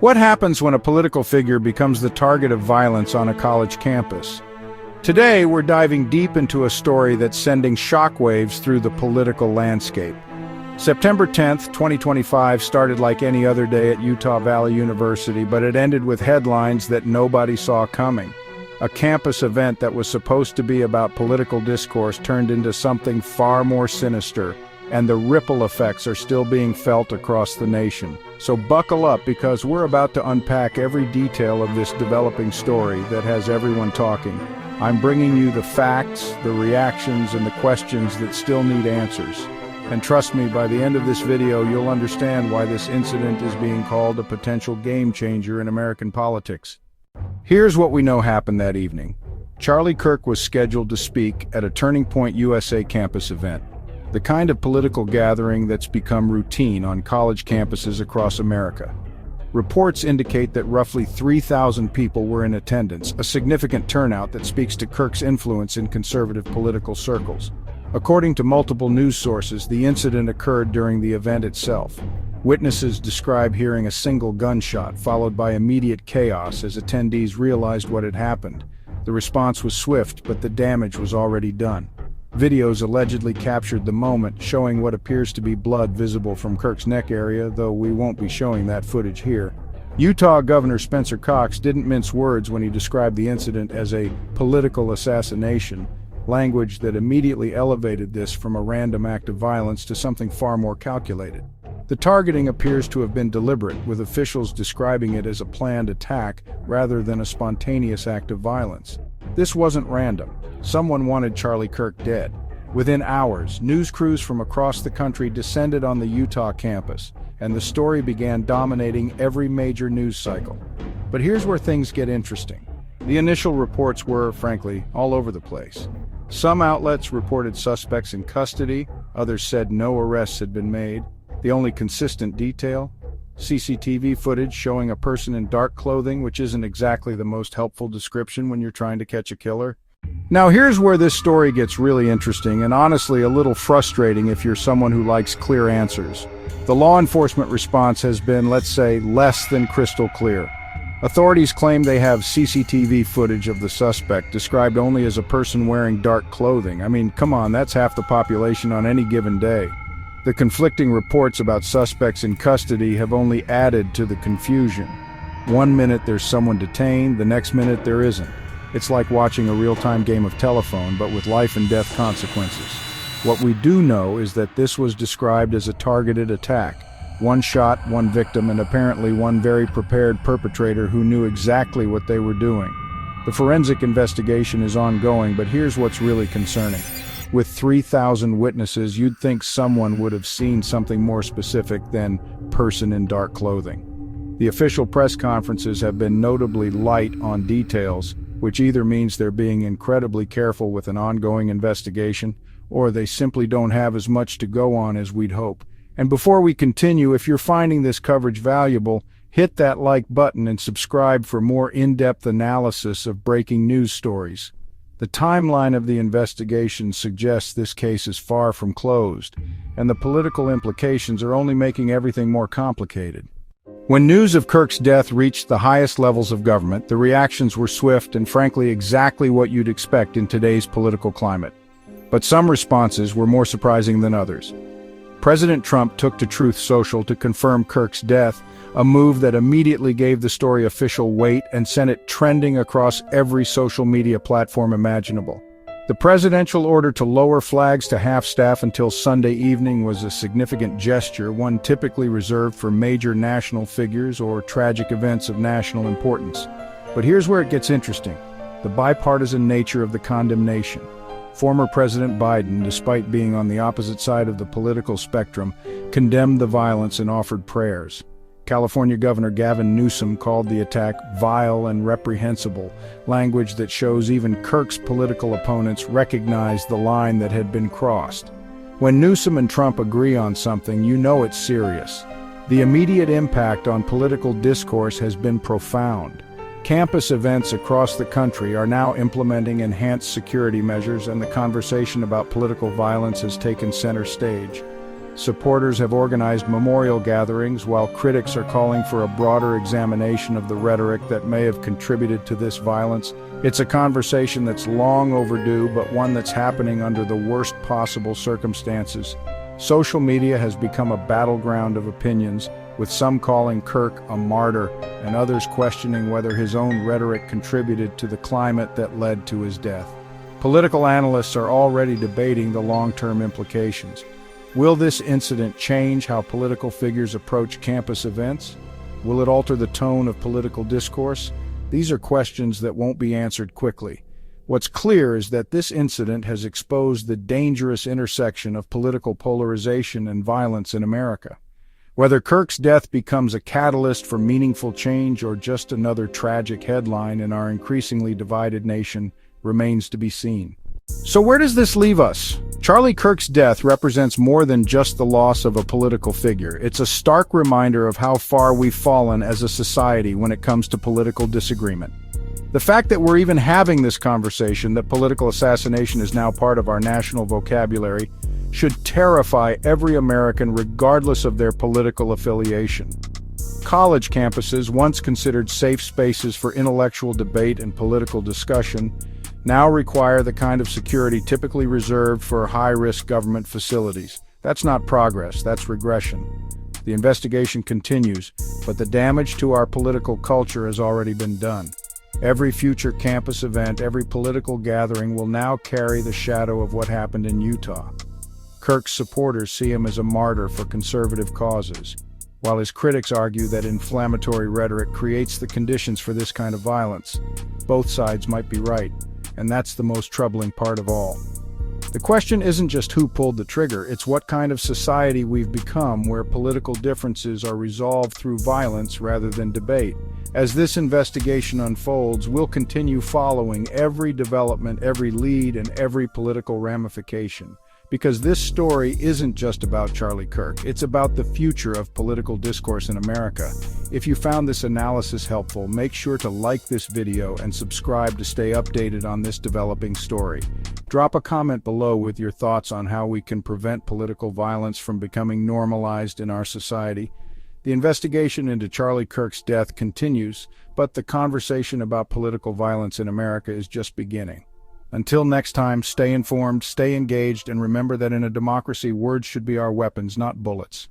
What happens when a political figure becomes the target of violence on a college campus? Today, we're diving deep into a story that's sending shockwaves through the political landscape. September 10th, 2025 started like any other day at Utah Valley University, but it ended with headlines that nobody saw coming. A campus event that was supposed to be about political discourse turned into something far more sinister, and the ripple effects are still being felt across the nation. So buckle up, because we're about to unpack every detail of this developing story that has everyone talking. I'm bringing you the facts, the reactions, and the questions that still need answers. And trust me, by the end of this video, you'll understand why this incident is being called a potential game changer in American politics. Here's what we know happened that evening. Charlie Kirk was scheduled to speak at a Turning Point USA campus event, the kind of political gathering that's become routine on college campuses across America. Reports indicate that roughly 3,000 people were in attendance, a significant turnout that speaks to Kirk's influence in conservative political circles. According to multiple news sources, the incident occurred during the event itself. Witnesses describe hearing a single gunshot, followed by immediate chaos as attendees realized what had happened. The response was swift, but the damage was already done. Videos allegedly captured the moment, showing what appears to be blood visible from Kirk's neck area, though we won't be showing that footage here. Utah Governor Spencer Cox didn't mince words when he described the incident as a political assassination, language that immediately elevated this from a random act of violence to something far more calculated. The targeting appears to have been deliberate, with officials describing it as a planned attack rather than a spontaneous act of violence. This wasn't random. Someone wanted Charlie Kirk dead. Within hours, news crews from across the country descended on the Utah campus, and the story began dominating every major news cycle. But here's where things get interesting. The initial reports were, frankly, all over the place. Some outlets reported suspects in custody, others said no arrests had been made. The only consistent detail? CCTV footage showing a person in dark clothing, which isn't exactly the most helpful description when you're trying to catch a killer. Now here's where this story gets really interesting, and honestly a little frustrating if you're someone who likes clear answers. The law enforcement response has been, let's say, less than crystal clear. Authorities claim they have CCTV footage of the suspect, described only as a person wearing dark clothing. I mean, come on, that's half the population on any given day. The conflicting reports about suspects in custody have only added to the confusion. One minute there's someone detained, the next minute there isn't. It's like watching a real-time game of telephone, but with life and death consequences. What we do know is that this was described as a targeted attack. One shot, one victim, and apparently one very prepared perpetrator who knew exactly what they were doing. The forensic investigation is ongoing, but here's what's really concerning. With 3,000 witnesses, you'd think someone would have seen something more specific than person in dark clothing. The official press conferences have been notably light on details, which either means they're being incredibly careful with an ongoing investigation, or they simply don't have as much to go on as we'd hope. And before we continue, if you're finding this coverage valuable, hit that like button and subscribe for more in-depth analysis of breaking news stories. The timeline of the investigation suggests this case is far from closed, and the political implications are only making everything more complicated. When news of Kirk's death reached the highest levels of government, the reactions were swift and frankly exactly what you'd expect in today's political climate. But some responses were more surprising than others. President Trump took to Truth Social to confirm Kirk's death, a move that immediately gave the story official weight and sent it trending across every social media platform imaginable. The presidential order to lower flags to half-staff until Sunday evening was a significant gesture, one typically reserved for major national figures or tragic events of national importance. But here's where it gets interesting: the bipartisan nature of the condemnation. Former President Biden, despite being on the opposite side of the political spectrum, condemned the violence and offered prayers. California Governor Gavin Newsom called the attack vile and reprehensible, language that shows even Kirk's political opponents recognized the line that had been crossed. When Newsom and Trump agree on something, you know it's serious. The immediate impact on political discourse has been profound. Campus events across the country are now implementing enhanced security measures, and the conversation about political violence has taken center stage. Supporters have organized memorial gatherings, while critics are calling for a broader examination of the rhetoric that may have contributed to this violence. It's a conversation that's long overdue, but one that's happening under the worst possible circumstances. Social media has become a battleground of opinions, with some calling Kirk a martyr and others questioning whether his own rhetoric contributed to the climate that led to his death. Political analysts are already debating the long-term implications. Will this incident change how political figures approach campus events? Will it alter the tone of political discourse? These are questions that won't be answered quickly. What's clear is that this incident has exposed the dangerous intersection of political polarization and violence in America. Whether Kirk's death becomes a catalyst for meaningful change or just another tragic headline in our increasingly divided nation remains to be seen. So where does this leave us? Charlie Kirk's death represents more than just the loss of a political figure. It's a stark reminder of how far we've fallen as a society when it comes to political disagreement. The fact that we're even having this conversation, that political assassination is now part of our national vocabulary, should terrify every American regardless of their political affiliation. College campuses, once considered safe spaces for intellectual debate and political discussion, now require the kind of security typically reserved for high-risk government facilities. That's not progress, that's regression. The investigation continues, but the damage to our political culture has already been done. Every future campus event, every political gathering will now carry the shadow of what happened in Utah. Kirk's supporters see him as a martyr for conservative causes, while his critics argue that inflammatory rhetoric creates the conditions for this kind of violence. Both sides might be right, and that's the most troubling part of all. The question isn't just who pulled the trigger, it's what kind of society we've become where political differences are resolved through violence rather than debate. As this investigation unfolds, we'll continue following every development, every lead, and every political ramification. Because this story isn't just about Charlie Kirk, it's about the future of political discourse in America. If you found this analysis helpful, make sure to like this video and subscribe to stay updated on this developing story. Drop a comment below with your thoughts on how we can prevent political violence from becoming normalized in our society. The investigation into Charlie Kirk's death continues, but the conversation about political violence in America is just beginning. Until next time, stay informed, stay engaged, and remember that in a democracy, words should be our weapons, not bullets.